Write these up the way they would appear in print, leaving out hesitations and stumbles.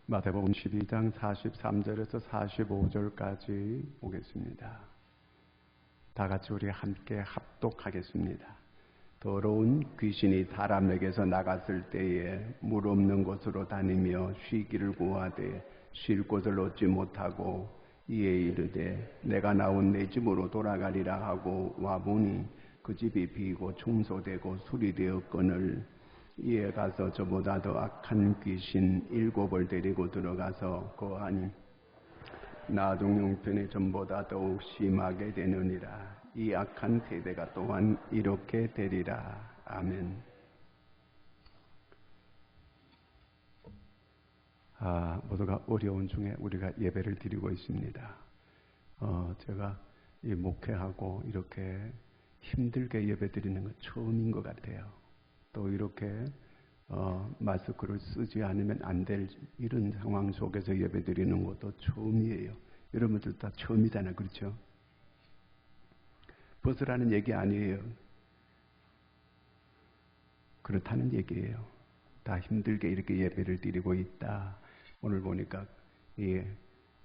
마태복음 12장 43절에서 45절까지 보겠습니다. 다 같이 우리 함께 합독하겠습니다. 더러운 귀신이 사람에게서 나갔을 때에 물 없는 곳으로 다니며 쉬기를 구하되 쉴 곳을 얻지 못하고 이에 이르되 내가 나온 내 집으로 돌아가리라 하고 와보니 그 집이 비고 청소되고 수리되었거늘 이에 가서 저보다 더 악한 귀신 7을 데리고 들어가서 거하니 나중 형편이 전보다 더욱 심하게 되느니라. 이 악한 세대가 또한 이렇게 되리라. 아멘. 모두가 어려운 중에 우리가 예배를 드리고 있습니다. 제가 이 목회하고 이렇게 힘들게 예배 드리는 건 처음인 것 같아요. 또 이렇게 마스크를 쓰지 않으면 안 될 이런 상황 속에서 예배 드리는 것도 처음이에요. 여러분들 다 처음이잖아요. 그렇죠? 벗으라는 얘기 아니에요. 그렇다는 얘기예요. 다 힘들게 이렇게 예배를 드리고 있다. 오늘 보니까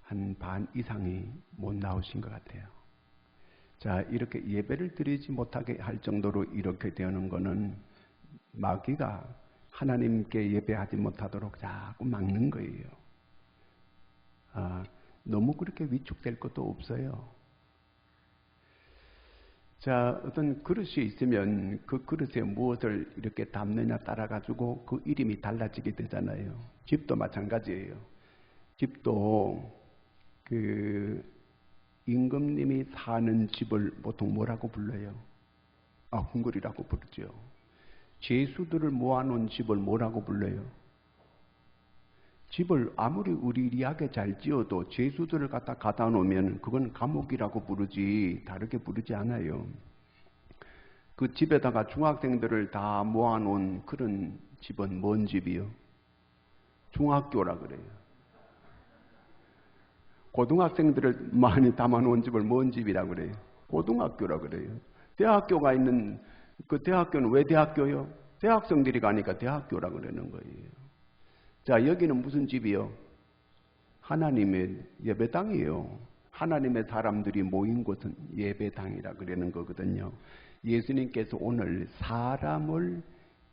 한 반 이상이 못 나오신 것 같아요. 자, 이렇게 예배를 드리지 못하게 할 정도로 이렇게 되는 거는 마귀가 하나님께 예배하지 못하도록 자꾸 막는 거예요. 너무 그렇게 위축될 것도 없어요. 자, 어떤 그릇이 있으면 그 그릇에 무엇을 이렇게 담느냐 따라가지고 그 이름이 달라지게 되잖아요. 집도 마찬가지예요. 집도 임금님이 사는 집을 보통 뭐라고 불러요? 궁궐이라고 부르죠. 죄수들을 모아놓은 집을 뭐라고 불러요? 집을 아무리 의리하게 잘 지어도 죄수들을 갖다 놓으면 그건 감옥이라고 부르지 다르게 부르지 않아요. 그 집에다가 중학생들을 다 모아놓은 그런 집은 뭔 집이요? 중학교라 그래요. 고등학생들을 많이 담아놓은 집을 뭔 집이라 그래요? 고등학교라 그래요. 대학교가 있는 그 대학교는 왜 대학교요? 대학생들이 가니까 대학교라 그러는 거예요. 자, 여기는 무슨 집이요? 하나님의 예배당이에요. 하나님의 사람들이 모인 곳은 예배당이라 그러는 거거든요. 예수님께서 오늘 사람을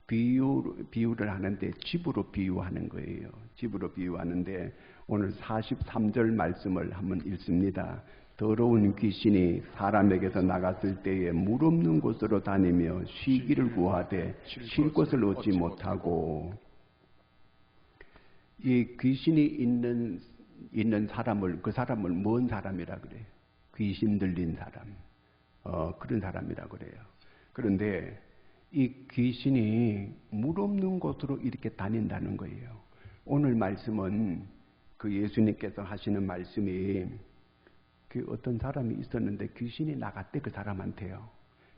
비유를 하는데 집으로 비유하는 거예요. 집으로 비유하는데 오늘 43절 말씀을 한번 읽습니다. 더러운 귀신이 사람에게서 나갔을 때에 물 없는 곳으로 다니며 쉬기를 구하되 쉴 곳을 얻지 못하고. 이 귀신이 있는 사람을, 그 사람을 뭔 사람이라 그래요? 귀신 들린 사람. 그런 사람이라 그래요. 그런데 이 귀신이 물 없는 곳으로 이렇게 다닌다는 거예요. 오늘 말씀은 그 예수님께서 하시는 말씀이 그 어떤 사람이 있었는데 귀신이 나갔대. 그 사람한테요.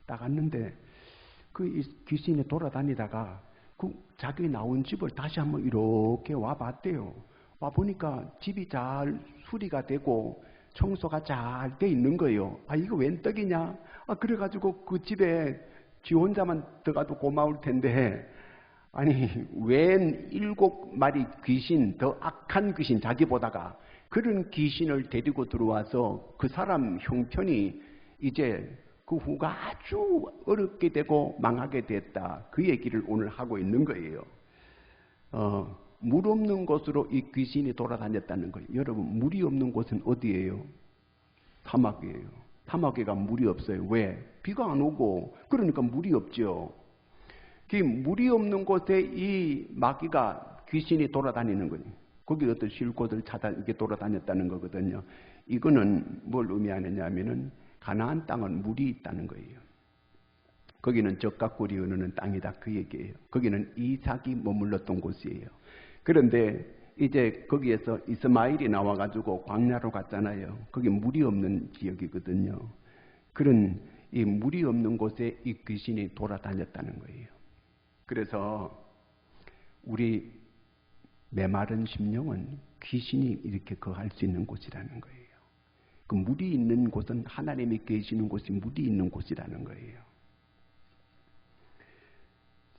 나갔는데 그 귀신이 돌아다니다가 그 자기 나온 집을 다시 한번 이렇게 와봤대요. 와보니까 집이 잘 수리가 되고 청소가 잘 돼 있는 거예요. 이거 웬 떡이냐? 그래가지고 그 집에 지 혼자만 들어가도 고마울 텐데 웬 7마리 귀신, 더 악한 귀신, 자기보다가 그런 귀신을 데리고 들어와서 그 사람 형편이 이제 그 후가 아주 어렵게 되고 망하게 됐다. 그 얘기를 오늘 하고 있는 거예요. 물 없는 곳으로 이 귀신이 돌아다녔다는 거예요. 여러분, 물이 없는 곳은 어디예요? 사막이에요. 사막에가 물이 없어요. 왜? 비가 안 오고 그러니까 물이 없죠. 그 물이 없는 곳에 이 마귀가 귀신이 돌아다니는 거예요. 거기 어떤 쉴 곳을 찾아 이렇게 돌아다녔다는 거거든요. 이거는 뭘 의미하느냐 하면은 가나안 땅은 물이 있다는 거예요. 거기는 젖과 꿀이 흐르는 땅이다. 그 얘기예요. 거기는 이삭이 머물렀던 곳이에요. 그런데 이제 거기에서 이스마엘이 나와가지고 광야로 갔잖아요. 거기 물이 없는 지역이거든요. 그런 이 물이 없는 곳에 이 귀신이 돌아다녔다는 거예요. 그래서 우리 메마른 심령은 귀신이 이렇게 거할 수 있는 곳이라는 거예요. 그 물이 있는 곳은 하나님이 계시는 곳이 물이 있는 곳이라는 거예요.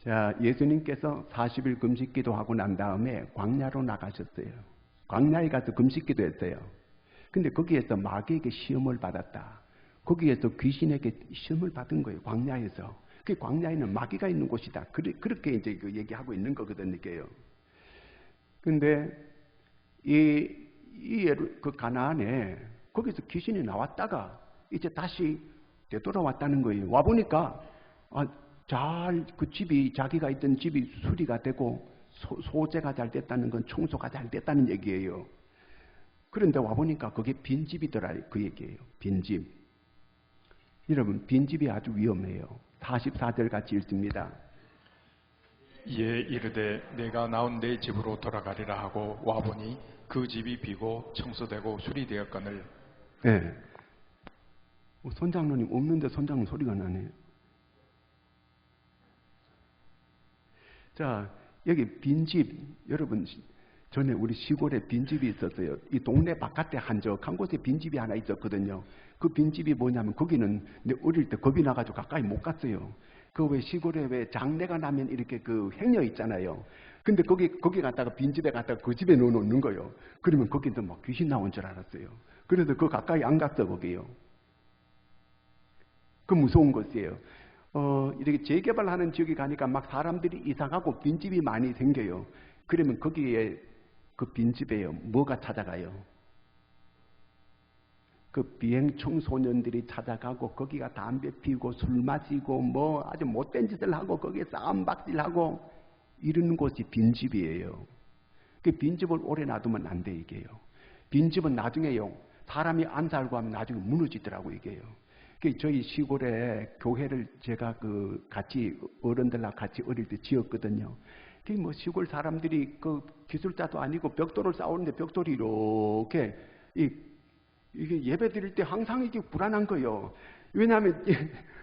자, 예수님께서 40일 금식 기도하고 난 다음에 광야로 나가셨어요. 광야에 가서 금식기도 했어요. 근데 거기에서 마귀에게 시험을 받았다. 거기에서 귀신에게 시험을 받은 거예요. 광야에서. 그 광야에는 마귀가 있는 곳이다. 그렇게 이제 그 얘기하고 있는 거거든요. 이게요. 근데 그 가나안에 거기서 귀신이 나왔다가 이제 다시 되돌아왔다는 거예요. 와 보니까 잘 그 집이 자기가 있던 집이 수리가 되고 소재가 잘 됐다는 건 청소가 잘 됐다는 얘기예요. 그런데 와 보니까 그게 빈집이더라 그 얘기예요. 빈집. 여러분 빈집이 아주 위험해요. 44절 같이 읽습니다. 이에 이르되 내가 나온 내 집으로 돌아가리라 하고 와보니 그 집이 비고 청소되고 수리되었거늘. 네. 손장로님 없는데 손장로 소리가 나네. 자, 여기 빈집, 여러분 전에 우리 시골에 빈집이 있었어요. 이 동네 바깥에 한적한 곳에 빈집이 하나 있었거든요. 그 빈집이 뭐냐면 거기는 내 어릴 때 겁이 나가지고 가까이 못 갔어요. 그 왜 시골에 왜 장례가 나면 이렇게 그 행여 있잖아요. 근데 거기 갔다가 빈집에 갔다가 그 집에 넣어놓는 거예요. 그러면 거기서 막 귀신 나온 줄 알았어요. 그래서 그 가까이 안 갔어 거기요. 그 무서운 곳이에요. 이렇게 재개발하는 지역에 가니까 막 사람들이 이사가고 빈집이 많이 생겨요. 그러면 거기에 그 빈집에요. 뭐가 찾아가요? 그 비행 청소년들이 찾아가고 거기가 담배 피우고 술 마시고 뭐 아주 못된 짓을 하고 거기에 싸움박질하고 이런 곳이 빈집이에요. 그 빈집을 오래 놔두면 안 돼 이게요. 빈집은 나중에요. 사람이 안 살고 하면 나중에 무너지더라고 이게요. 저희 시골에 교회를 제가 그 같이 어른들하고 같이 어릴 때 지었거든요. 그 뭐 시골 사람들이 그 기술자도 아니고 벽돌을 쌓았는데 벽돌이 이렇게 이게 예배 드릴 때 항상 이게 불안한 거예요. 왜냐하면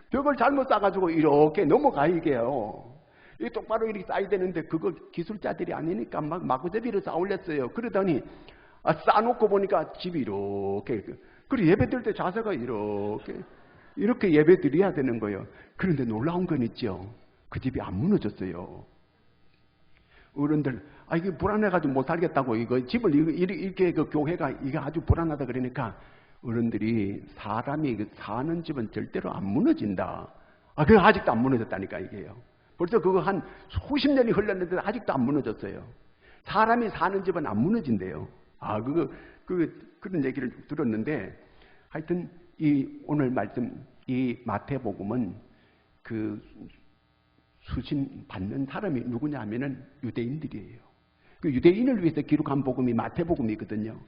벽을 잘못 쌓아가지고 이렇게 넘어가 이게요. 이 똑바로 이렇게 쌓아야 되는데 그거 기술자들이 아니니까 막 마구잡이로 쌓아올렸어요. 그러더니 쌓아놓고 보니까 집이 이렇게 그리고 예배 드릴 때 자세가 이렇게 예배 드려야 되는 거예요. 그런데 놀라운 건 있죠. 그 집이 안 무너졌어요. 어른들, 이게 불안해가지고 못 살겠다고, 이거 집을 이렇게 그 교회가 이게 아주 불안하다 그러니까 어른들이 사람이 사는 집은 절대로 안 무너진다. 그게 아직도 안 무너졌다니까, 이게요. 벌써 그거 한 수십 년이 흘렀는데 아직도 안 무너졌어요. 사람이 사는 집은 안 무너진대요. 그런 얘기를 들었는데 하여튼 오늘 말씀, 이 마태복음은 그 수신 받는 사람이 누구냐 하면은 유대인들이에요. 그 유대인을 위해서 기록한 복음이 마태복음이거든요.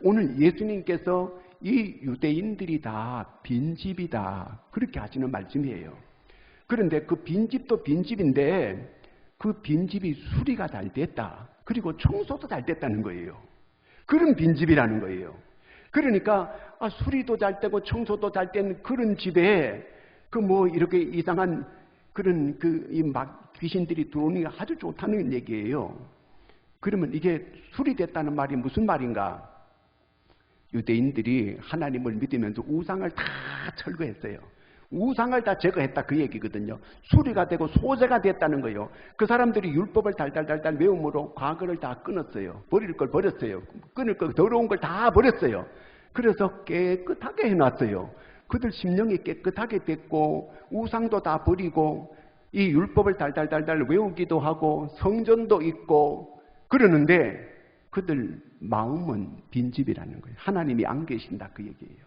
오늘 예수님께서 이 유대인들이 다 빈집이다. 그렇게 하시는 말씀이에요. 그런데 그 빈집도 빈집인데 그 빈집이 수리가 잘 됐다. 그리고 청소도 잘 됐다는 거예요. 그런 빈집이라는 거예요. 그러니까 수리도 잘 되고 청소도 잘 된 그런 집에 이렇게 이상한 그런 막 귀신들이 들어오는 게 아주 좋다는 얘기예요. 그러면 이게 수리됐다는 말이 무슨 말인가? 유대인들이 하나님을 믿으면서 우상을 다 철거했어요. 우상을 다 제거했다 그 얘기거든요. 수리가 되고 소재가 됐다는 거예요. 그 사람들이 율법을 달달달달 외움으로 과거를 다 끊었어요. 버릴 걸 버렸어요. 끊을 걸 더러운 걸 다 버렸어요. 그래서 깨끗하게 해놨어요. 그들 심령이 깨끗하게 됐고 우상도 다 버리고 이 율법을 달달달달 외우기도 하고 성전도 있고 그러는데 그들 마음은 빈집이라는 거예요. 하나님이 안 계신다 그 얘기예요.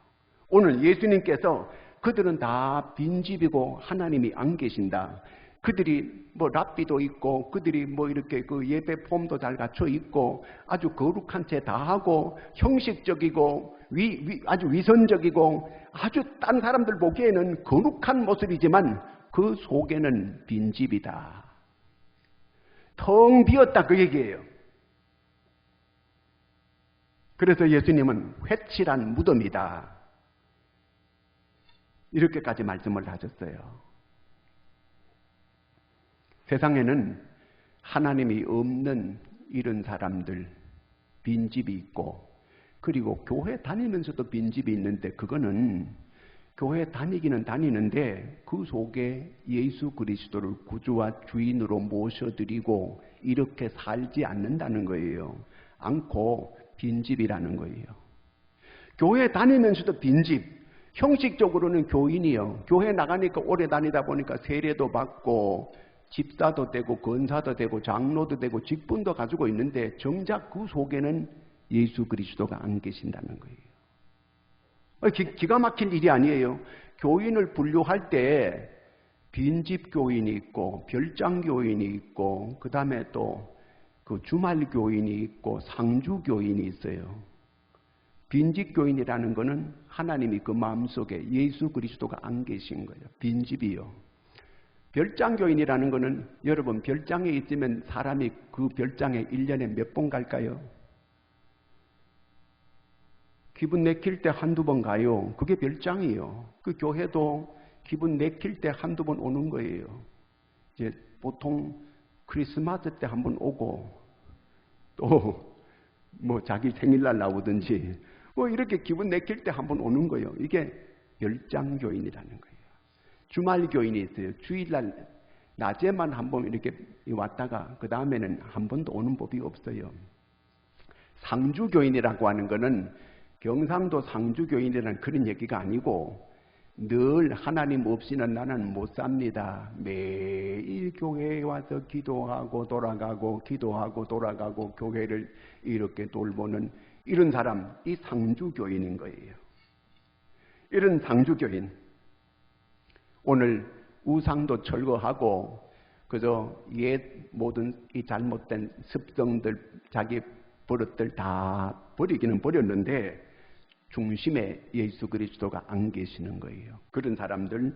오늘 예수님께서 그들은 다 빈집이고 하나님이 안 계신다. 그들이 랍비도 있고 그들이 이렇게 그 예배 폼도 잘 갖춰 있고 아주 거룩한 채 다 하고 형식적이고 아주 위선적이고 아주 딴 사람들 보기에는 거룩한 모습이지만 그 속에는 빈집이다. 텅 비었다 그 얘기예요. 그래서 예수님은 회칠한 무덤이다. 이렇게까지 말씀을 하셨어요. 세상에는 하나님이 없는 이런 사람들, 빈집이 있고 그리고 교회 다니면서도 빈집이 있는데 그거는 교회 다니기는 다니는데 그 속에 예수 그리스도를 구주와 주인으로 모셔드리고 이렇게 살지 않는다는 거예요. 않고 빈집이라는 거예요. 교회 다니면서도 빈집. 형식적으로는 교인이요. 교회 나가니까 오래 다니다 보니까 세례도 받고 집사도 되고 권사도 되고 장로도 되고 직분도 가지고 있는데 정작 그 속에는 예수 그리스도가 안 계신다는 거예요. 기가 막힌 일이 아니에요. 교인을 분류할 때 빈집 교인이 있고 별장 교인이 있고 그 다음에 또 그 주말 교인이 있고 상주 교인이 있어요. 빈집 교인이라는 것은 하나님이 그 마음속에 예수 그리스도가 안 계신 거예요. 빈집이요. 별장 교인이라는 것은 여러분 별장에 있으면 사람이 그 별장에 1년에 몇 번 갈까요? 기분 내킬 때 한두 번 가요. 그게 별장이에요. 그 교회도 기분 내킬 때 한두 번 오는 거예요. 이제 보통 크리스마스 때 한 번 오고 또 뭐 자기 생일날 나오든지 뭐 이렇게 기분 내킬 때 한 번 오는 거예요. 이게 별장 교인이라는 거예요. 주말 교인이 있어요. 주일날 낮에만 한 번 이렇게 왔다가 그 다음에는 한 번도 오는 법이 없어요. 상주 교인이라고 하는 거는 경상도 상주 교인이라는 그런 얘기가 아니고 늘 하나님 없이는 나는 못 삽니다. 매일 교회에 와서 기도하고 돌아가고 기도하고 돌아가고 교회를 이렇게 돌보는 이런 사람, 이 상주교인인 거예요. 이런 상주교인. 오늘 우상도 철거하고 그저 옛 모든 이 잘못된 습성들, 자기 버릇들 다 버리기는 버렸는데 중심에 예수 그리스도가 안 계시는 거예요. 그런 사람들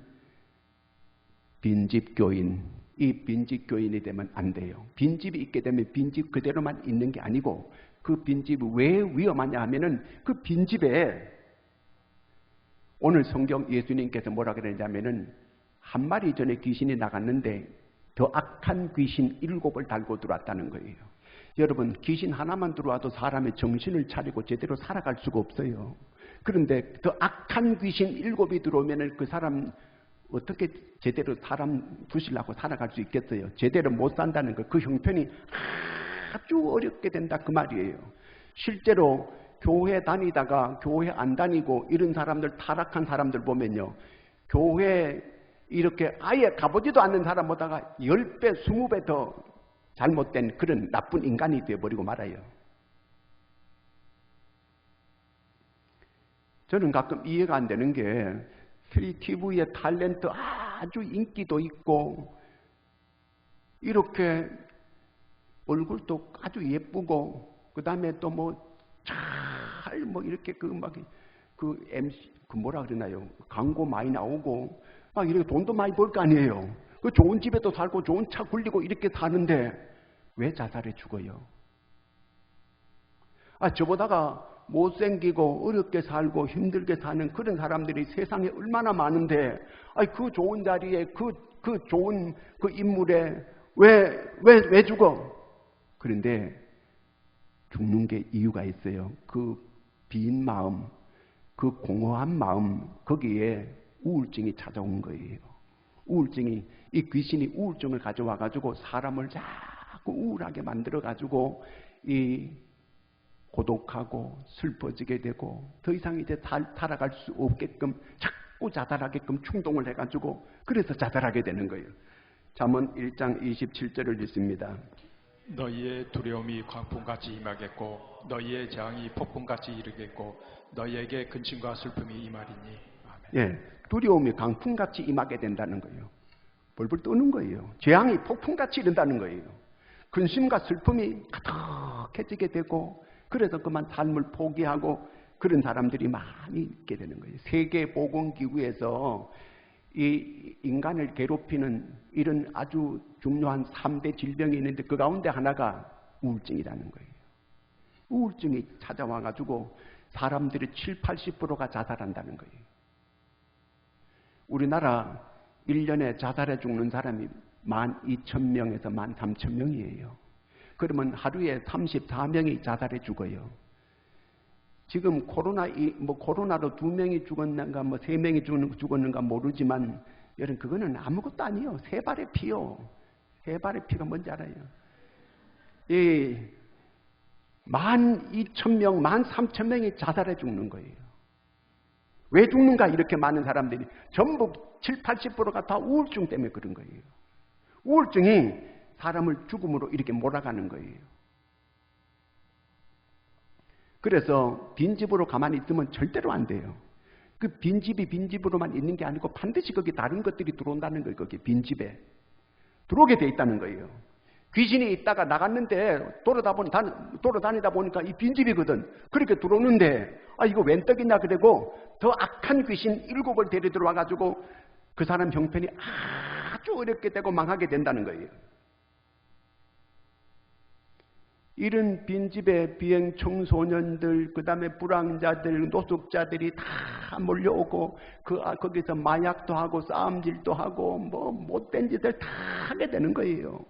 빈집 교인, 이 빈집 교인이 되면 안 돼요. 빈집이 있게 되면 빈집 그대로만 있는 게 아니고 그 빈집이 왜 위험하냐 하면은 그 빈집에 오늘 성경 예수님께서 뭐라 그랬냐면은 한 마리 전에 귀신이 나갔는데 더 악한 귀신 7을 달고 들어왔다는 거예요. 여러분 귀신 하나만 들어와도 사람의 정신을 차리고 제대로 살아갈 수가 없어요. 그런데 더 악한 귀신 7이 들어오면 그 사람 어떻게 제대로 사람 두시려고 살아갈 수 있겠어요? 제대로 못 산다는 거, 그 형편이 아주 어렵게 된다 그 말이에요. 실제로 교회 다니다가 교회 안 다니고 이런 사람들, 타락한 사람들 보면요, 교회 이렇게 아예 가보지도 않는 사람보다가 10배, 20배 더 잘못된 그런 나쁜 인간이 되어버리고 말아요. 저는 가끔 이해가 안 되는 게 TV의 탤런트 아주 인기도 있고 이렇게 얼굴도 아주 예쁘고 그 다음에 또 뭐 잘 뭐 이렇게 그 MC 그 뭐라 그러나요? 광고 많이 나오고 막 이렇게 돈도 많이 벌 거 아니에요. 그 좋은 집에도 살고 좋은 차 굴리고 이렇게 사는데 왜 자살해 죽어요? 저보다가 못생기고 어렵게 살고 힘들게 사는 그런 사람들이 세상에 얼마나 많은데 그 좋은 자리에 그 좋은 그 인물에 왜 죽어? 그런데 죽는 게 이유가 있어요. 그 빈 마음, 그 공허한 마음, 거기에 우울증이 찾아온 거예요. 우울증이, 이 귀신이 우울증을 가져와 가지고 사람을 자꾸 우울하게 만들어 가지고 이 고독하고 슬퍼지게 되고 더 이상 이제 살아갈 수 없게끔 자꾸 자살하게끔 충동을 해가지고 그래서 자살하게 되는 거예요. 잠언 1장 27절을 읽습니다. 너희의 두려움이 광풍같이 임하겠고 너희의 재앙이 폭풍같이 이르겠고 너희에게 근심과 슬픔이 임하리니. 아멘. 예, 두려움이 강풍같이 임하게 된다는 거예요. 벌벌 떠는 거예요. 재앙이 폭풍같이 이른다는 거예요. 근심과 슬픔이 가득해지게 되고 그래서 그만 삶을 포기하고 그런 사람들이 많이 있게 되는 거예요. 세계보건기구에서 이 인간을 괴롭히는 이런 아주 중요한 3대 질병이 있는데 그 가운데 하나가 우울증이라는 거예요. 우울증이 찾아와가지고 사람들의 70~80%가 자살한다는 거예요. 우리나라 1년에 자살해 죽는 사람이 12,000명에서 13,000명이에요. 그러면 하루에 34명이 자살해 죽어요. 지금 코로나로 2명이 죽었는가, 3명이 죽었는가 모르지만, 여러분, 그거는 아무것도 아니에요. 세 발의 피요. 세 발의 피가 뭔지 알아요? 12,000명, 13,000명이 자살해 죽는 거예요. 왜 죽는가? 이렇게 많은 사람들이 전부 7, 80%가 다 우울증 때문에 그런 거예요. 우울증이 사람을 죽음으로 이렇게 몰아가는 거예요. 그래서 빈집으로 가만히 있으면 절대로 안 돼요. 그 빈집이 빈집으로만 있는 게 아니고 반드시 거기 다른 것들이 들어온다는 거예요. 거기 빈집에 들어오게 돼 있다는 거예요. 귀신이 있다가 나갔는데 돌아다니다 보니까 이 빈집이거든. 그렇게 들어오는데 이거 웬 떡이냐 그러고 더 악한 귀신 7을 데려 들어와가지고 그 사람 형편이 아주 어렵게 되고 망하게 된다는 거예요. 이런 빈집에 비행 청소년들, 그 다음에 불황자들, 노숙자들이 다 몰려오고 거기서 마약도 하고 싸움질도 하고 뭐 못된 짓을 다 하게 되는 거예요.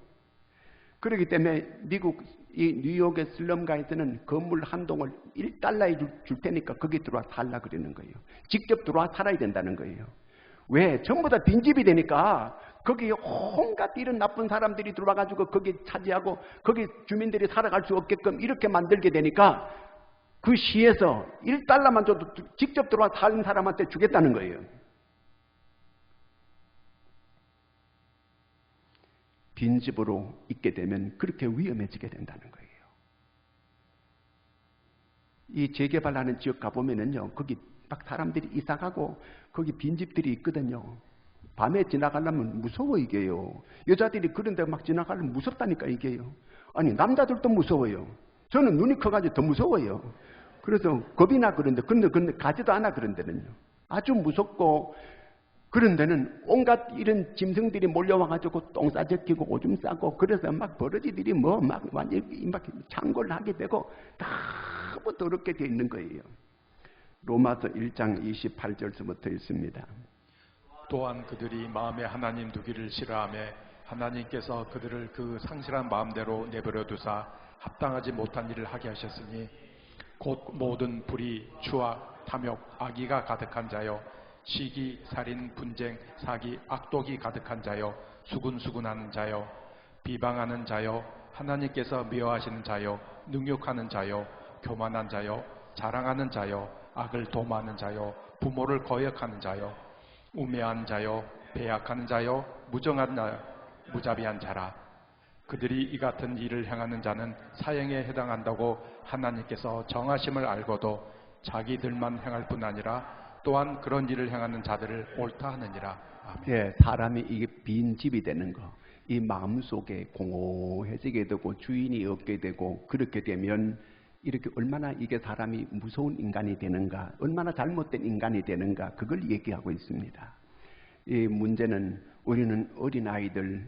그렇기 때문에 미국 이 뉴욕의 슬럼가에서는 건물 한 동을 $1에 줄 테니까 거기 들어와 살라 그러는 거예요. 직접 들어와 살아야 된다는 거예요. 왜? 전부 다 빈집이 되니까 거기에 온갖 이런 나쁜 사람들이 들어와가지고 거기 차지하고 거기 주민들이 살아갈 수 없게끔 이렇게 만들게 되니까 그 시에서 $1만 줘도 직접 들어와 사는 사람한테 주겠다는 거예요. 빈집으로 있게 되면 그렇게 위험해지게 된다는 거예요. 이 재개발하는 지역 가보면은요, 거기 막 사람들이 이사가고 거기 빈집들이 있거든요. 밤에 지나가려면 무서워 이게요. 여자들이 그런 데 막 지나가려면 무섭다니까 이게요. 아니 남자들도 무서워요. 저는 눈이 커가지고 더 무서워요. 그래서 겁이 나 그런데 근데 가지도 않아 그런 데는요. 아주 무섭고 그런 데는 온갖 이런 짐승들이 몰려와가지고 똥 싸적히고 오줌 싸고 그래서 막 버러지들이 막 완전히 막 창궐을 하게 되고 다 뭐 더럽게 돼 있는 거예요. 로마서 1장 28절서부터 있습니다. 또한 그들이 마음에 하나님 두기를 싫어하며 하나님께서 그들을 그 상실한 마음대로 내버려 두사 합당하지 못한 일을 하게 하셨으니 곧 모든 불의, 추악, 탐욕, 악의가 가득한 자요 시기, 살인, 분쟁, 사기, 악독이 가득한 자요 수군수군하는 자요 비방하는 자요 하나님께서 미워하시는 자요 능욕하는 자요 교만한 자요 자랑하는 자요 악을 도모하는 자요 부모를 거역하는 자요 우매한 자요 배약하는 자요 무정한 자요 무자비한 자라. 그들이 이 같은 일을 행하는 자는 사형에 해당한다고 하나님께서 정하심을 알고도 자기들만 행할 뿐 아니라 또한 그런 일을 행하는 자들을 옳다 하느니라. 아멘. 예, 사람이 이게 빈집이 되는 거, 이 마음속에 공허해지게 되고 주인이 없게 되고 그렇게 되면 이렇게 얼마나 이게 사람이 무서운 인간이 되는가, 얼마나 잘못된 인간이 되는가, 그걸 얘기하고 있습니다. 이 문제는 우리는 어린아이들,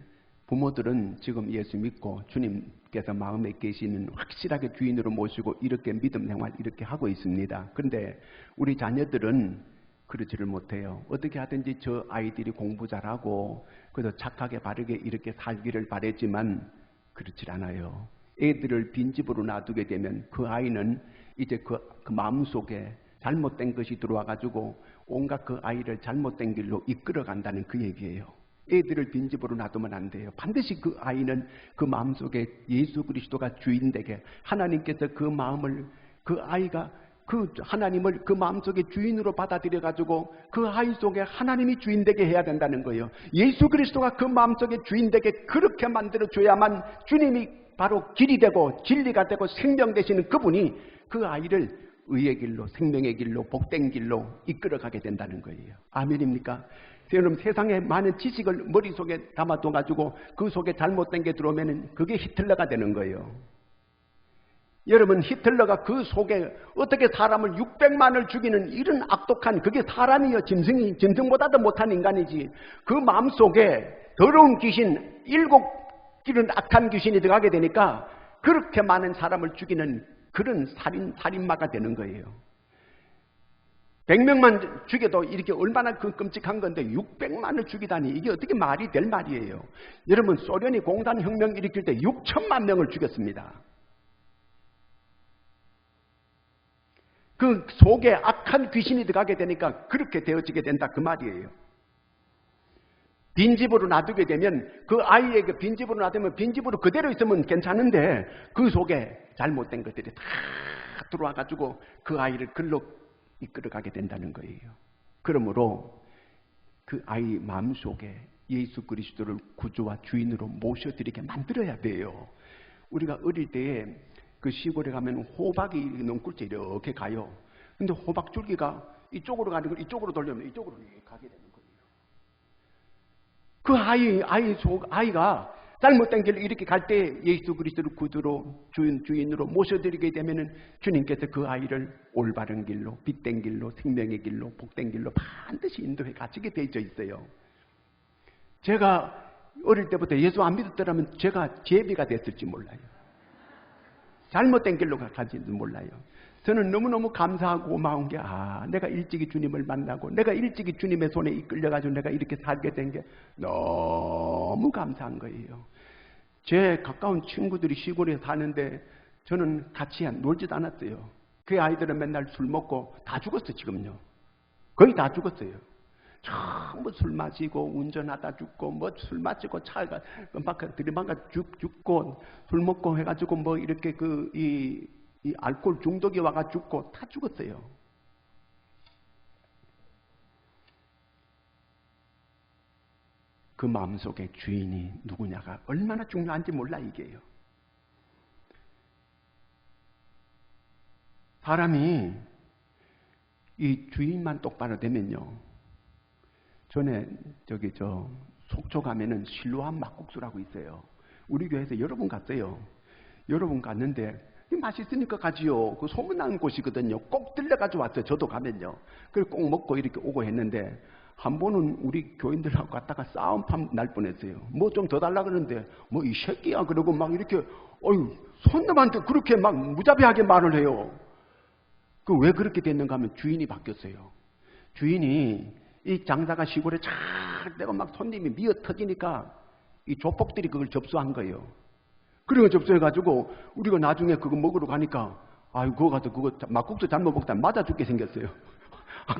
부모들은 지금 예수 믿고 주님께서 마음에 계시는 확실하게 주인으로 모시고 이렇게 믿음 생활 이렇게 하고 있습니다. 그런데 우리 자녀들은 그러지를 못해요. 어떻게 하든지 저 아이들이 공부 잘하고 그래서 착하게 바르게 이렇게 살기를 바랬지만 그렇지 않아요. 애들을 빈집으로 놔두게 되면 그 아이는 이제 그 마음속에 잘못된 것이 들어와가지고 온갖 그 아이를 잘못된 길로 이끌어간다는 그 얘기예요. 애들을 빈집으로 놔두면 안 돼요. 반드시 그 아이는 그 마음속에 예수 그리스도가 주인 되게 하나님께서 그 마음을 그 아이가 그 하나님을 그 마음속에 주인으로 받아들여 가지고 그 아이 속에 하나님이 주인 되게 해야 된다는 거예요. 예수 그리스도가 그 마음속에 주인 되게 그렇게 만들어 줘야만 주님이 바로 길이 되고 진리가 되고 생명 되시는 그분이 그 아이를 의의 길로 생명의 길로 복된 길로 이끌어가게 된다는 거예요. 아멘입니까? 여러분 세상에 많은 지식을 머릿속에 담아둬가지고 그 속에 잘못된 게 들어오면 그게 히틀러가 되는 거예요. 여러분 히틀러가 그 속에 어떻게 사람을 600만을 죽이는 이런 악독한 그게 사람이요 짐승보다도 못한 인간이지. 그 마음속에 더러운 귀신 7 악한 귀신이 들어가게 되니까 그렇게 많은 사람을 죽이는 그런 살인마가 되는 거예요. 100명만 죽여도 이렇게 얼마나 끔찍한 건데 600만을 죽이다니 이게 어떻게 말이 될 말이에요. 여러분 소련이 공산혁명 일으킬 때 6천만 명을 죽였습니다. 그 속에 악한 귀신이 들어가게 되니까 그렇게 되어지게 된다 그 말이에요. 빈집으로 놔두게 되면 그 아이에게 빈집으로 놔두면 빈집으로 그대로 있으면 괜찮은데 그 속에 잘못된 것들이 다 들어와가지고 그 아이를 글로 이끌어가게 된다는 거예요. 그러므로 그 아이 마음속에 예수 그리스도를 구주와 주인으로 모셔드리게 만들어야 돼요. 우리가 어릴 때에 그 시골에 가면 호박이 넝쿨째 이렇게 가요. 근데 호박 줄기가 이쪽으로 가는 걸 이쪽으로 돌려면 이쪽으로 가게 되는 거예요. 그 아이가 잘못된 길로 이렇게 갈 때 예수 그리스도를 구주로 주인으로 모셔드리게 되면은 주님께서 그 아이를 올바른 길로, 빛된 길로, 생명의 길로, 복된 길로 반드시 인도해 가시게 되어 있어요. 제가 어릴 때부터 예수 안 믿었더라면 제가 제비가 됐을지 몰라요. 잘못된 길로 가지도 몰라요. 저는 너무너무 감사하고 고마운 게 내가 일찍이 주님을 만나고 내가 일찍이 주님의 손에 이끌려가지고 내가 이렇게 살게 된 게 너무 감사한 거예요. 제 가까운 친구들이 시골에 사는데 저는 같이 놀지도 않았어요. 그 아이들은 맨날 술 먹고 다 죽었어요. 지금요. 거의 다 죽었어요. 전부 술 마시고 운전하다 죽고 뭐 술 마시고 차가 막 들이망가 죽고 술 먹고 해가지고 뭐 이렇게 이 알코올 중독이 와가 죽고 다 죽었어요. 그 마음속에 주인이 누구냐가 얼마나 중요한지 몰라 이게요. 사람이 이 주인만 똑바로 되면요. 전에 속초 가면은 실로암 막국수라고 있어요. 우리 교회에서 여러 번 갔어요. 여러 번 갔는데 맛있으니까 가지요. 그 소문난 곳이거든요. 꼭 들려가지고 왔어요. 저도 가면요. 그래서 꼭 먹고 이렇게 오고 했는데 한 번은 우리 교인들하고 갔다가 싸움판 날 뻔했어요. 뭐 좀 더 달라 그러는데 뭐 이 새끼야 그러고 막 이렇게 손님한테 그렇게 막 무자비하게 말을 해요. 그 왜 그렇게 됐는가 하면 주인이 바뀌었어요. 주인이 이 장사가 시골에 잘 되고 막 손님이 미어 터지니까 이 조폭들이 그걸 접수한 거예요. 그리고 접수해가지고 우리가 나중에 그거 먹으러 가니까 그거 가서 그거 막국수 잘못 먹다 맞아 죽게 생겼어요.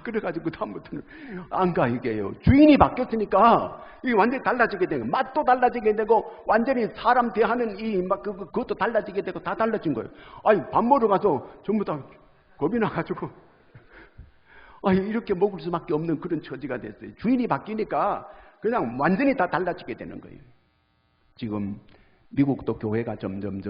그래가지고 그 다음부터는 안 가 이게요. 주인이 바뀌었으니까 이게 완전히 달라지게 되고 맛도 달라지게 되고 완전히 사람 대하는 그것도 달라지게 되고 다 달라진 거예요. 밥 먹으러 가서 전부 다 겁이 나가지고 이렇게 먹을 수밖에 없는 그런 처지가 됐어요. 주인이 바뀌니까 그냥 완전히 다 달라지게 되는 거예요. 지금 미국도 교회가 점점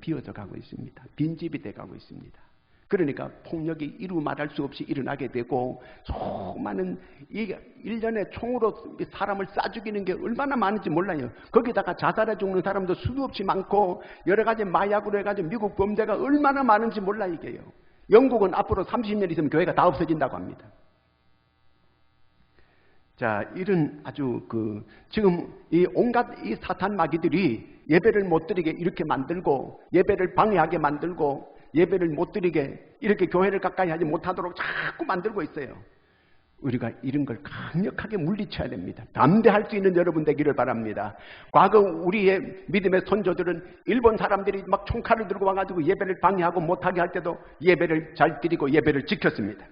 비어져 가고 있습니다. 빈집이 돼 가고 있습니다. 그러니까 폭력이 이루 말할 수 없이 일어나게 되고 수많은 1년에 총으로 사람을 쏴 죽이는 게 얼마나 많은지 몰라요. 거기다가 자살해 죽는 사람도 수도 없이 많고 여러 가지 마약으로 해가지고 미국 범죄가 얼마나 많은지 몰라 이게요. 영국은 앞으로 30년 있으면 교회가 다 없어진다고 합니다. 자, 이런 아주 지금 이 온갖 이 사탄 마귀들이 예배를 못 드리게 이렇게 만들고 예배를 방해하게 만들고 예배를 못 드리게 이렇게 교회를 가까이 하지 못하도록 자꾸 만들고 있어요. 우리가 이런 걸 강력하게 물리쳐야 됩니다. 담대할 수 있는 여러분 되기를 바랍니다. 과거 우리의 믿음의 선조들은 일본 사람들이 막 총칼을 들고 와가지고 예배를 방해하고 못하게 할 때도 예배를 잘 드리고 예배를 지켰습니다.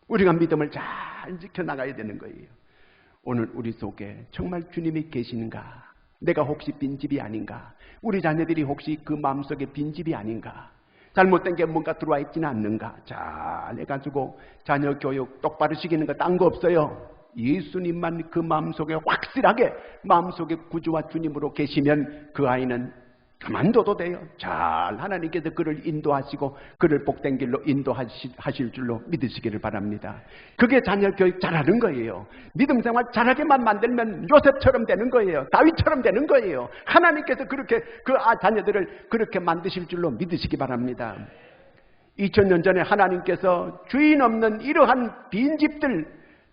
우리가 믿음을 잘 지켜나가야 되는 거예요. 오늘 우리 속에 정말 주님이 계시는가? 내가 혹시 빈집이 아닌가? 우리 자녀들이 혹시 그 마음속에 빈집이 아닌가? 잘못된 게 뭔가 들어와 있지는 않는가? 잘 해가지고 자녀 교육 똑바로 시키는 거 딴 거 없어요. 예수님만 그 마음속에 확실하게 마음속에 구주와 주님으로 계시면 그 아이는 가만둬도 돼요. 잘 하나님께서 그를 인도하시고 그를 복된 길로 인도하실 줄로 믿으시기를 바랍니다. 그게 자녀 교육 잘하는 거예요. 믿음 생활 잘하게만 만들면 요셉처럼 되는 거예요. 다윗처럼 되는 거예요. 하나님께서 그렇게 자녀들을 그렇게 만드실 줄로 믿으시기 바랍니다. 2000년 전에 하나님께서 주인 없는 이러한 빈집들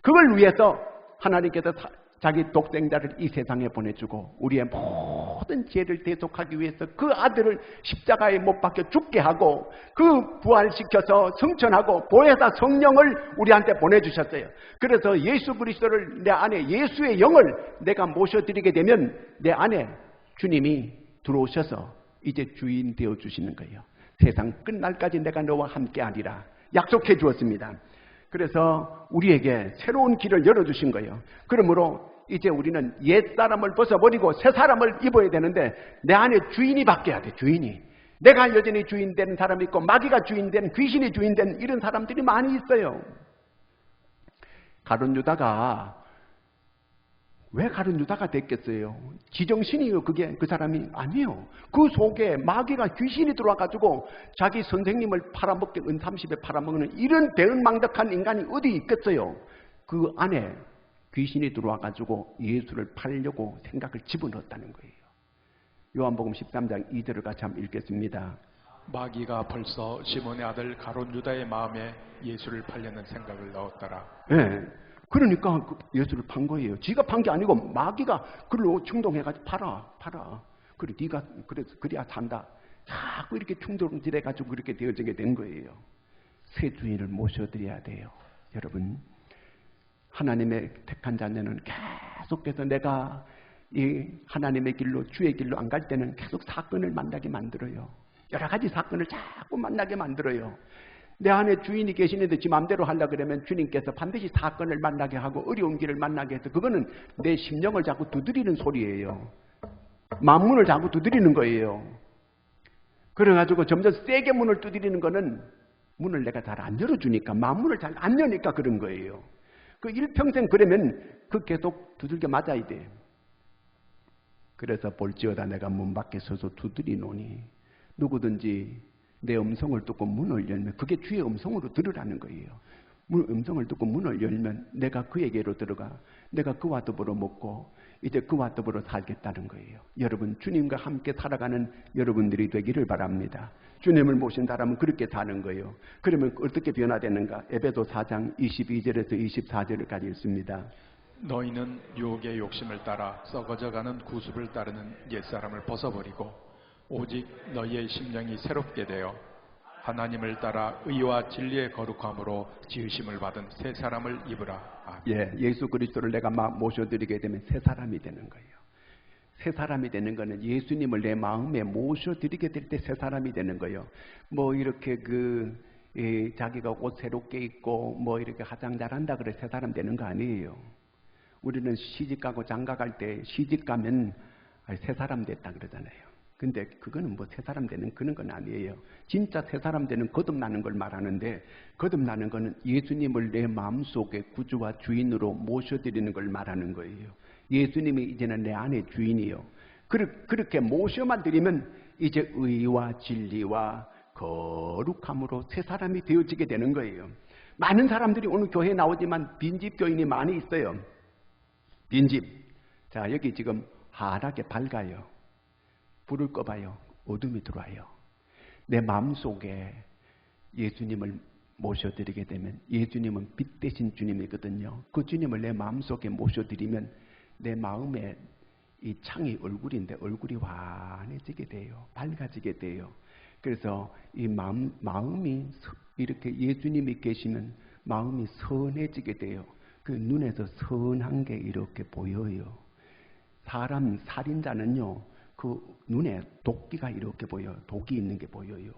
그걸 위해서 하나님께서 자기 독생자를 이 세상에 보내주고 우리의 모든 죄를 대속하기 위해서 그 아들을 십자가에 못 박혀 죽게 하고 그 부활시켜서 성천하고 보혜사 성령을 우리한테 보내주셨어요. 그래서 예수 그리스도를 내 안에 예수의 영을 내가 모셔드리게 되면 내 안에 주님이 들어오셔서 이제 주인 되어주시는 거예요. 세상 끝날까지 내가 너와 함께하리라 약속해 주었습니다. 그래서 우리에게 새로운 길을 열어주신 거예요. 그러므로 이제 우리는 옛사람을 벗어버리고 새사람을 입어야 되는데 내 안에 주인이 바뀌어야 돼. 주인이. 내가 여전히 주인 되는 사람이 있고 마귀가 주인 되는, 귀신이 주인 되는 이런 사람들이 많이 있어요. 가룟 유다가 왜 가룟 유다가 됐겠어요? 지정신이에요. 그게 그 사람이 아니에요. 그 속에 마귀가 귀신이 들어와가지고 자기 선생님을 팔아먹게 은 30에 팔아먹는 이런 대은망덕한 인간이 어디 있겠어요? 그 안에 귀신이 들어와가지고 예수를 팔려고 생각을 집어넣었다는 거예요. 요한복음 13장 2절을 같이 한번 읽겠습니다. 마귀가 벌써 시몬의 아들 가룟 유다의 마음에 예수를 팔려는 생각을 넣었더라. 네. 그러니까 예수를 판 거예요. 지가 판 게 아니고 마귀가 그걸로 충동해가지고 팔아. 그래 네가 그래야 산다. 자꾸 이렇게 충동질해가지고 그렇게 되어지게 된 거예요. 새 주인을 모셔드려야 돼요. 여러분, 하나님의 택한 자녀는 계속해서 내가 이 하나님의 길로 주의 길로 안 갈 때는 계속 사건을 만나게 만들어요. 여러 가지 사건을 자꾸 만나게 만들어요. 내 안에 주인이 계시는데 지 마음대로 하려고 그러면 주님께서 반드시 사건을 만나게 하고 어려운 길을 만나게 해서 그거는 내 심령을 자꾸 두드리는 소리예요. 만문을 자꾸 두드리는 거예요. 그래가지고 점점 세게 문을 두드리는 거는 문을 내가 잘 안 열어주니까, 만문을 잘 안 여니까 그런 거예요. 그 일평생 그러면 그 계속 두들겨 맞아야 돼. 그래서 볼지어다 내가 문 밖에 서서 두드리노니 누구든지 내 음성을 듣고 문을 열면, 그게 주의 음성으로 들으라는 거예요. 음성을 듣고 문을 열면 내가 그에게로 들어가 내가 그와 더불어 먹고 이제 그와 더불어 살겠다는 거예요. 여러분, 주님과 함께 살아가는 여러분들이 되기를 바랍니다. 주님을 모신 사람은 그렇게 사는 거예요. 그러면 어떻게 변화되는가? 에베소 4장 22절에서 24절까지 읽습니다. 너희는 유혹의 욕심을 따라 썩어져가는 구습을 따르는 옛사람을 벗어버리고 오직 너희의 심령이 새롭게 되어 하나님을 따라 의와 진리의 거룩함으로 지으심을 받은 새 사람을 입으라. 예, 예수 그리스도를 내가 모셔드리게 되면 새 사람이 되는 거예요. 새 사람이 되는 거는 예수님을 내 마음에 모셔드리게 될 때 새 사람이 되는 거예요. 뭐 이렇게 자기가 옷 새롭게 입고 뭐 이렇게 화장 잘한다 그래 새 사람 되는 거 아니에요. 우리는 시집 가고 장가 갈 때 시집 가면 새 사람 됐다 그러잖아요. 근데 그거는 뭐 새 사람 되는 그런 건 아니에요. 진짜 새 사람 되는 거듭나는 걸 말하는데, 거듭나는 거는 예수님을 내 마음속에 구주와 주인으로 모셔드리는 걸 말하는 거예요. 예수님이 이제는 내 안의 주인이요. 그렇게 모셔만 드리면 이제 의와 진리와 거룩함으로 새 사람이 되어지게 되는 거예요. 많은 사람들이 오늘 교회에 나오지만 빈집 교인이 많이 있어요. 빈집. 자, 여기 지금 환하게 밝아요. 불을 꺼봐요. 어둠이 들어와요. 내 마음속에 예수님을 모셔드리게 되면, 예수님은 빛 대신 주님이거든요. 그 주님을 내 마음속에 모셔드리면 내 마음에 이 창이 얼굴인데 얼굴이 환해지게 돼요. 밝아지게 돼요. 그래서 이 마음이 이렇게 예수님이 계시면 마음이 선해지게 돼요. 그 눈에서 선한 게 이렇게 보여요. 사람 살인자는요, 그 눈에 도끼가 이렇게 보여요. 독이 있는 게 보여요.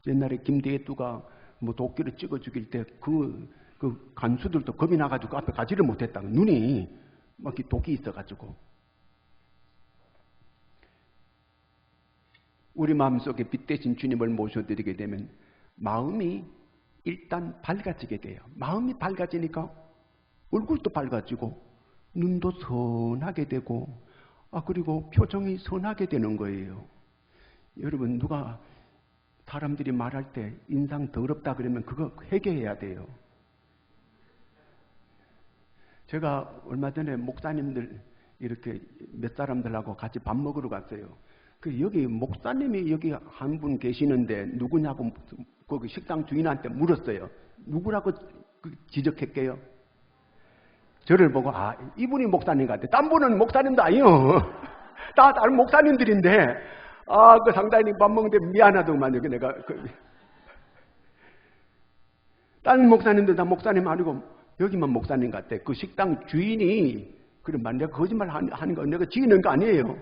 옛날에 김대두가 뭐 도끼를 찍어 죽일 때 그 간수들도 겁이 나가지고 그 앞에 가지를 못했다. 눈이 막 독이 있어가지고. 우리 마음속에 빛 대신 주님을 모셔드리게 되면 마음이 일단 밝아지게 돼요. 마음이 밝아지니까 얼굴도 밝아지고 눈도 선하게 되고 그리고 표정이 선하게 되는 거예요. 여러분, 누가 사람들이 말할 때 인상 더럽다 그러면 그거 회개해야 돼요. 제가 얼마 전에 목사님들 이렇게 몇 사람들하고 같이 밥 먹으러 갔어요. 여기 목사님이 여기 한 분 계시는데 누구냐고 거기 식당 주인한테 물었어요. 누구라고 지적했게요? 저를 보고 이분이 목사님 같아. 딴 분은 목사님도 아니요. 다 다른 목사님들인데 그 상당히 밥 먹는데 미안하더만 여기 내가 다른 목사님들 다 목사님 아니고 여기만 목사님 같아. 그 식당 주인이 그래 만 내가 거짓말 하는 거 내가 지는 거 아니에요.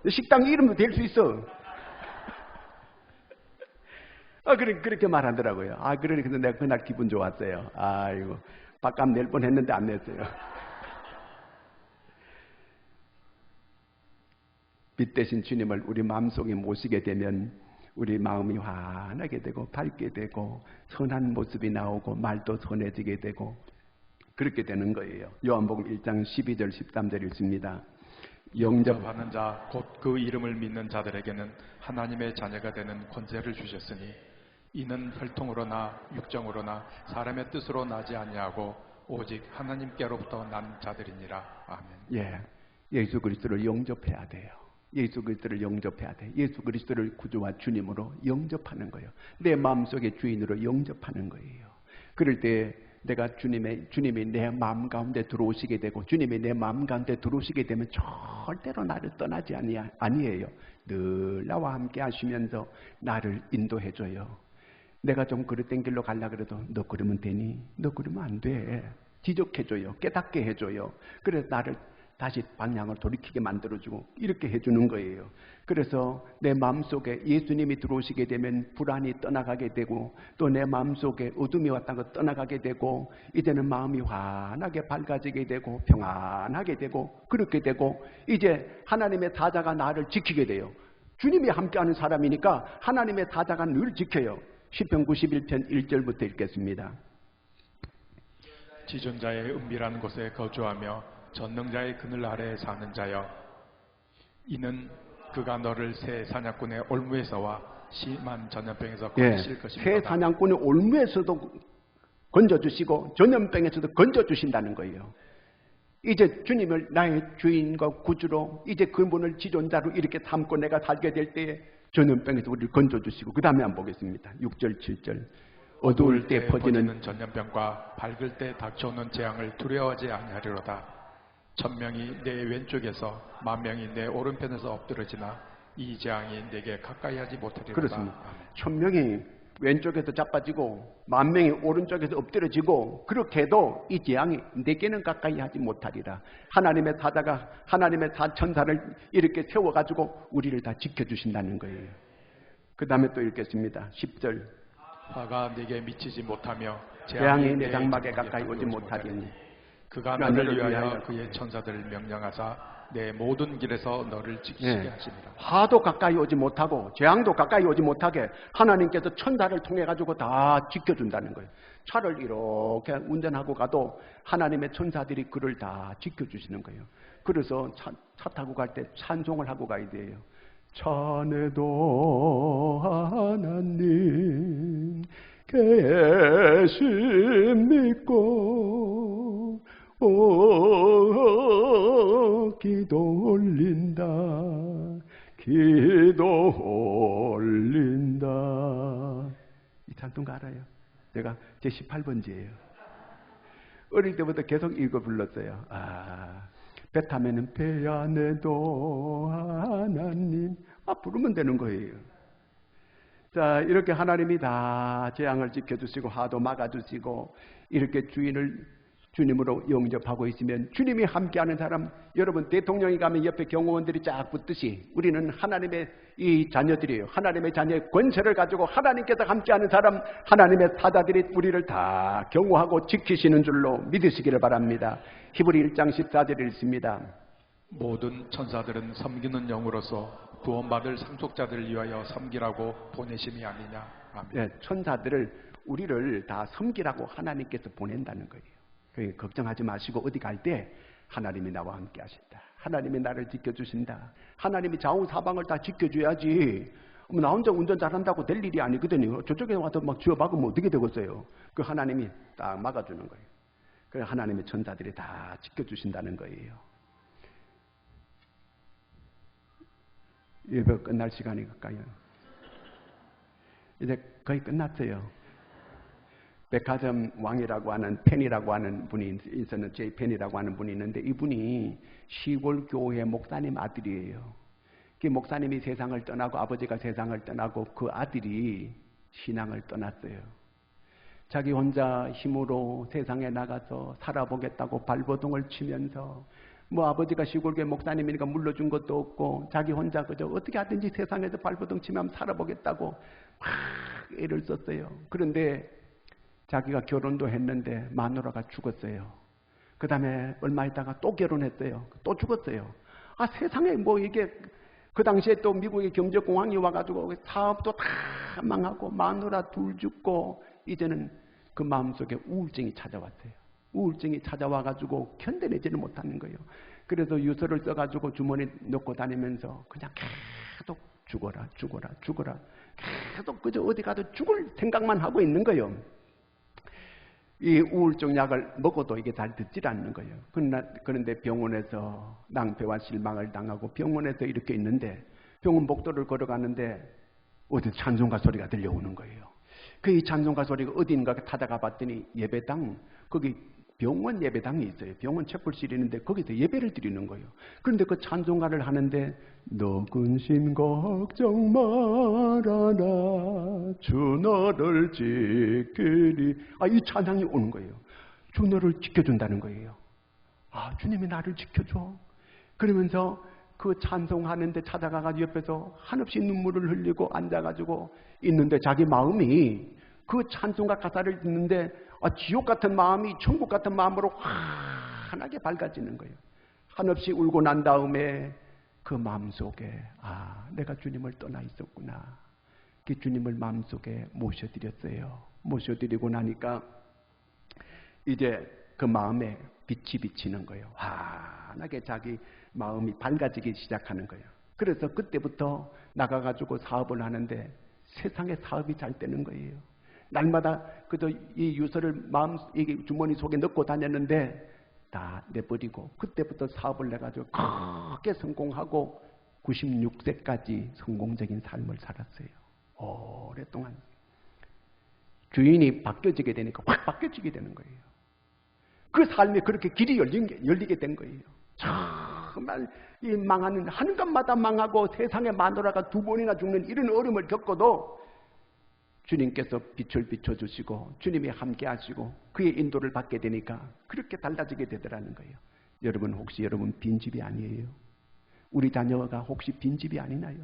식당 이름도 될 수 있어. 그렇게 말하더라고요. 그러니까 내가 그날 기분 좋았어요. 아이고, 밥값 낼 뻔 했는데 안 냈어요. 빛 대신 주님을 우리 마음속에 모시게 되면 우리 마음이 환하게 되고 밝게 되고 선한 모습이 나오고 말도 선해지게 되고 그렇게 되는 거예요. 요한복음 1장 12절 13절 읽습니다. 영접하는 자 곧 그 이름을 믿는 자들에게는 하나님의 자녀가 되는 권세를 주셨으니 이는 혈통으로나 육정으로나 사람의 뜻으로 나지 아니하고 오직 하나님께로부터 난 자들이니라. 아멘. 예수 그리스도를 영접해야 돼요. 예수 그리스도를 영접해야 돼. 예수 그리스도를 구주와 주님으로 영접하는 거예요. 내 마음속의 주인으로 영접하는 거예요. 그럴 때 내가 주님이 내 마음 가운데 들어오시게 되고 주님이 내 마음 가운데 들어오시게 되면 절대로 나를 떠나지 아니에요. 늘 나와 함께 하시면서 나를 인도해 줘요. 내가 좀 그릇된 길로 가려고 그래도 너 그러면 되니? 너 그러면 안 돼. 지적해 줘요. 깨닫게 해줘요. 그래서 나를 다시 방향을 돌이키게 만들어주고 이렇게 해주는 거예요. 그래서 내 마음속에 예수님이 들어오시게 되면 불안이 떠나가게 되고 또 내 마음속에 어둠이 왔다는 거 떠나가게 되고 이제는 마음이 환하게 밝아지게 되고 평안하게 되고 그렇게 되고 이제 하나님의 사자가 나를 지키게 돼요. 주님이 함께하는 사람이니까 하나님의 사자가 늘 지켜요. 시편 91편 1절부터 읽겠습니다. 지존자의 은밀한 곳에 거주하며 전능자의 그늘 아래에 사는 자여, 이는 그가 너를 새 사냥꾼의 올무에서와 심한 전염병에서 건지실 것입니다. 새 사냥꾼의 올무에서도 건져주시고 전염병에서도 건져주신다는 거예요. 이제 주님을 나의 주인과 구주로 이제 그분을 지존자로 이렇게 삼고 내가 살게 될 때에 전염병에서 우리를 건져주시고 그 다음에 한번 보겠습니다. 6절 7절 어두울 때 퍼지는 전염병과 밝을 때 닥쳐오는 재앙을 두려워하지 아니하리로다. 1000명이 내 왼쪽에서 10,000명이 내 오른편에서 엎드러지나 이 재앙이 내게 가까이 하지 못하리로다. 그렇습니다. 1000명이 왼쪽에서 자빠지고 10,000명이 오른쪽에서 엎드려지고 그렇게 해도 이 재앙이 내게는 가까이 하지 못하리라. 하나님의 사자가 하나님의 천사를 이렇게 세워가지고 우리를 다 지켜주신다는 거예요. 그 다음에 또 읽겠습니다. 10절 화가 내게 미치지 못하며 재앙이 내 장막에 가까이 오지 못하리니 그가 너를 위하여 그의 천사들을 명령하사 내 모든 길에서 너를 지키시게 하시니라. 화도 가까이 오지 못하고 재앙도 가까이 오지 못하게 하나님께서 천사를 통해 가지고 다 지켜준다는 거예요. 차를 이렇게 운전하고 가도 하나님의 천사들이 그를 다 지켜주시는 거예요. 그래서 차 타고 갈 때 찬송을 하고 가야 돼요. 자네도 하나님 계심 믿고 기도 올린다 이 찬송가 알아요? 제가 제 18번지예요. 어릴 때부터 계속 이거 불렀어요. 배 타면은 배 안에도 하나님 부르면 되는 거예요. 자, 이렇게 하나님이 다 재앙을 지켜주시고 화도 막아주시고 이렇게 주님으로 영접하고 있으면 주님이 함께하는 사람, 여러분 대통령이 가면 옆에 경호원들이 쫙 붙듯이 우리는 하나님의 이 자녀들이에요. 하나님의 자녀의 권세를 가지고 하나님께서 함께하는 사람, 하나님의 사자들이 우리를 다 경호하고 지키시는 줄로 믿으시기를 바랍니다. 히브리 1장 14절에 있습니다. 모든 천사들은 섬기는 영으로서 구원받을 상속자들을 위하여 섬기라고 보내심이 아니냐. 아멘. 천사들을 우리를 다 섬기라고 하나님께서 보낸다는 거예요. 걱정하지 마시고 어디 갈 때 하나님이 나와 함께 하신다. 하나님이 나를 지켜주신다. 하나님이 좌우 사방을 다 지켜줘야지. 나 혼자 운전 잘한다고 될 일이 아니거든요. 저쪽에 와서 막 쥐어박으면 어떻게 되겠어요? 그 하나님이 딱 막아주는 거예요. 그래서 하나님의 천사들이 다 지켜주신다는 거예요. 예배 끝날 시간이 가까이요. 이제 거의 끝났어요. 백화점 왕이라고 하는 펜이라고 하는 분이 있었는데, 제 펜이라고 하는 분이 있는데 이분이 시골 교회 목사님 아들이에요. 그 목사님이 세상을 떠나고 아버지가 세상을 떠나고 그 아들이 신앙을 떠났어요. 자기 혼자 힘으로 세상에 나가서 살아보겠다고 발버둥을 치면서 뭐 아버지가 시골교회 목사님이니까 물러준 것도 없고 자기 혼자 그저 어떻게 하든지 세상에서 발버둥 치며 살아보겠다고 막 애를 썼어요. 그런데 자기가 결혼도 했는데 마누라가 죽었어요. 그 다음에 얼마 있다가 또 결혼했어요. 또 죽었어요. 아, 세상에 뭐 이게 그 당시에 또 미국의 경제공황이 와가지고 사업도 다 망하고 마누라 둘 죽고 이제는 그 마음속에 우울증이 찾아왔어요. 우울증이 찾아와가지고 견뎌내지를 못하는 거예요. 그래서 유서를 써가지고 주머니에 넣고 다니면서 그냥 계속 죽어라 죽어라 죽어라 계속 그저 어디 가도 죽을 생각만 하고 있는 거예요. 이 우울증 약을 먹어도 이게 잘 듣질 않는 거예요. 그런데 병원에서 낭패와 실망을 당하고 병원에서 이렇게 있는데 병원 복도를 걸어가는데 어디 찬송가 소리가 들려오는 거예요. 그 이 찬송가 소리가 어딘가 찾아가 봤더니 예배당, 거기 병원 예배당이 있어요. 병원 채플실이 있는데 거기서 예배를 드리는 거예요. 그런데 그 찬송가를 하는데 너 근심 걱정 말아라 주 너를 지키리. 이 찬양이 오는 거예요. 주 너를 지켜준다는 거예요. 주님이 나를 지켜줘. 그러면서 그 찬송하는데 찾아가가지고 옆에서 한없이 눈물을 흘리고 앉아가지고 있는데 자기 마음이 그 찬송가 가사를 듣는데 지옥 같은 마음이 천국 같은 마음으로 환하게 밝아지는 거예요. 한없이 울고 난 다음에 그 마음속에 내가 주님을 떠나 있었구나. 그 주님을 마음속에 모셔드렸어요. 모셔드리고 나니까 이제 그 마음에 빛이 비치는 거예요. 환하게 자기 마음이 밝아지기 시작하는 거예요. 그래서 그때부터 나가가지고 사업을 하는데 세상에 사업이 잘 되는 거예요. 날마다 그저 이 유서를 이 주머니 속에 넣고 다녔는데 다 내버리고 그때부터 사업을 내가지고 크게 성공하고 96세까지 성공적인 삶을 살았어요. 오랫동안. 주인이 바뀌어지게 되니까 확 바뀌어지게 되는 거예요. 그 삶이 그렇게 길이 열리게 된 거예요. 정말 이 망하는 한 것마다 망하고 세상에 마누라가 2번이나 죽는 이런 어려움을 겪어도 주님께서 빛을 비춰주시고 주님이 함께 하시고 그의 인도를 받게 되니까 그렇게 달라지게 되더라는 거예요. 여러분 혹시 여러분 빈집이 아니에요? 우리 자녀가 혹시 빈집이 아니나요?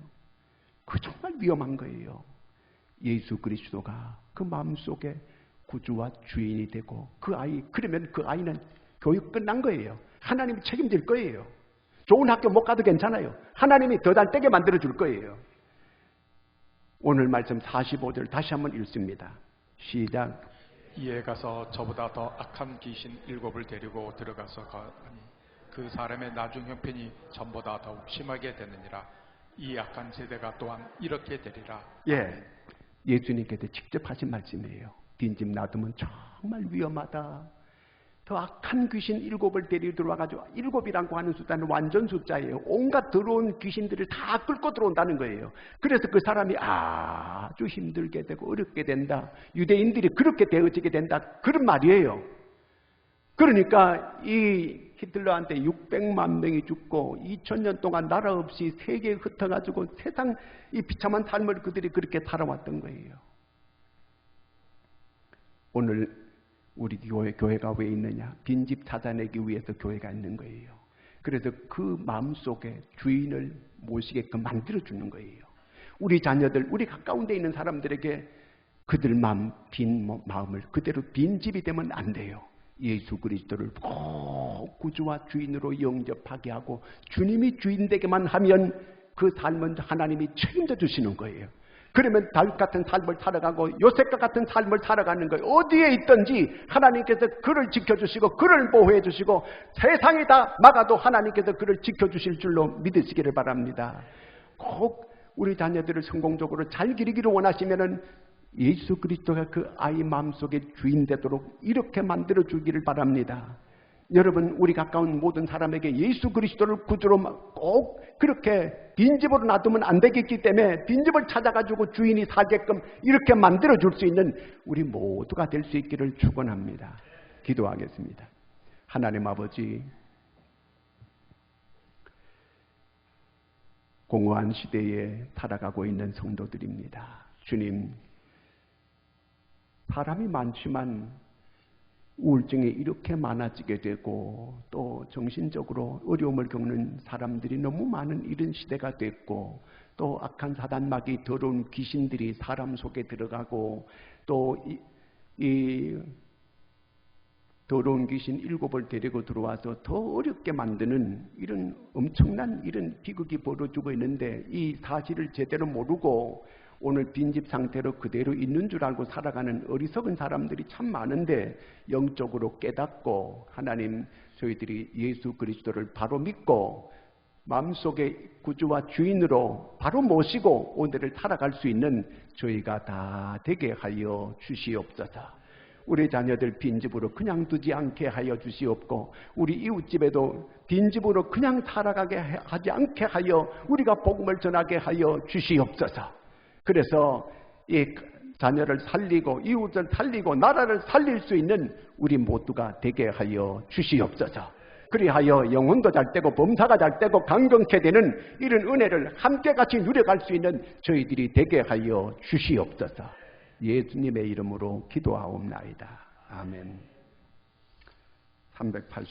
그 정말 위험한 거예요. 예수 그리스도가 그 마음속에 구주와 주인이 되고 그러면 그 아이는 교육 끝난 거예요. 하나님이 책임질 거예요. 좋은 학교 못 가도 괜찮아요. 하나님이 더 잘 되게 만들어 줄 거예요. 오늘 말씀 45절 다시 한번 읽습니다. 시작. 이에 가서 저보다 더 악한 귀신 7을 데리고 들어가서 가니 그 사람의 나중 형편이 전보다 더욱 심하게 되느니라. 이 악한 세대가 또한 이렇게 되리라. 예수님께서 직접 하신 말씀이에요. 빈집 놔두면 정말 위험하다. 더 악한 귀신 7을 데리고 들어와가지고 7이라고 하는 숫자는 완전 숫자예요. 온갖 더러운 귀신들을 다 끌고 들어온다는 거예요. 그래서 그 사람이 아주 힘들게 되고 어렵게 된다. 유대인들이 그렇게 되어지게 된다. 그런 말이에요. 그러니까 이 히틀러한테 600만 명이 죽고 2000년 동안 나라 없이 세계에 흩어가지고 세상 이 비참한 삶을 그들이 그렇게 살아왔던 거예요. 오늘 우리 교회가 왜 있느냐? 빈집 찾아내기 위해서 교회가 있는 거예요. 그래서 그 마음속에 주인을 모시게끔 만들어주는 거예요. 우리 자녀들, 우리 가까운 데 있는 사람들에게 그들 빈 마음을 그대로 빈집이 되면 안 돼요. 예수 그리스도를 꼭 구주와 주인으로 영접하게 하고 주님이 주인 되게만 하면 그 삶은 하나님이 책임져 주시는 거예요. 그러면 다윗 같은 삶을 살아가고 요셉과 같은 삶을 살아가는 거예요. 어디에 있든지 하나님께서 그를 지켜주시고 그를 보호해 주시고 세상이 다 막아도 하나님께서 그를 지켜주실 줄로 믿으시기를 바랍니다. 꼭 우리 자녀들을 성공적으로 잘 기르기를 원하시면은 예수 그리스도가 그 아이 마음속에 주인 되도록 이렇게 만들어 주기를 바랍니다. 여러분 우리 가까운 모든 사람에게 예수 그리스도를 구주로 꼭 그렇게 빈집으로 놔두면 안 되겠기 때문에 빈집을 찾아가지고 주인이 살게끔 이렇게 만들어 줄 수 있는 우리 모두가 될 수 있기를 축원합니다. 기도하겠습니다. 하나님 아버지, 공허한 시대에 살아가고 있는 성도들입니다. 주님, 사람이 많지만 우울증이 이렇게 많아지게 되고 또 정신적으로 어려움을 겪는 사람들이 너무 많은 이런 시대가 됐고 또 악한 사단마귀 더러운 귀신들이 사람 속에 들어가고 또 이 더러운 귀신 7을 데리고 들어와서 더 어렵게 만드는 이런 엄청난 이런 비극이 벌어지고 있는데 이 사실을 제대로 모르고 오늘 빈집 상태로 그대로 있는 줄 알고 살아가는 어리석은 사람들이 참 많은데 영적으로 깨닫고 하나님 저희들이 예수 그리스도를 바로 믿고 마음속에 구주와 주인으로 바로 모시고 오늘을 살아갈 수 있는 저희가 다 되게 하여 주시옵소서. 우리 자녀들 빈집으로 그냥 두지 않게 하여 주시옵고 우리 이웃집에도 빈집으로 그냥 살아가게 하지 않게 하여 우리가 복음을 전하게 하여 주시옵소서. 그래서 이 자녀를 살리고 이웃을 살리고 나라를 살릴 수 있는 우리 모두가 되게 하여 주시옵소서. 그리하여 영혼도 잘되고 범사가 잘되고 강건케 되는 이런 은혜를 함께 같이 누려갈 수 있는 저희들이 되게 하여 주시옵소서. 예수님의 이름으로 기도하옵나이다. 아멘. 380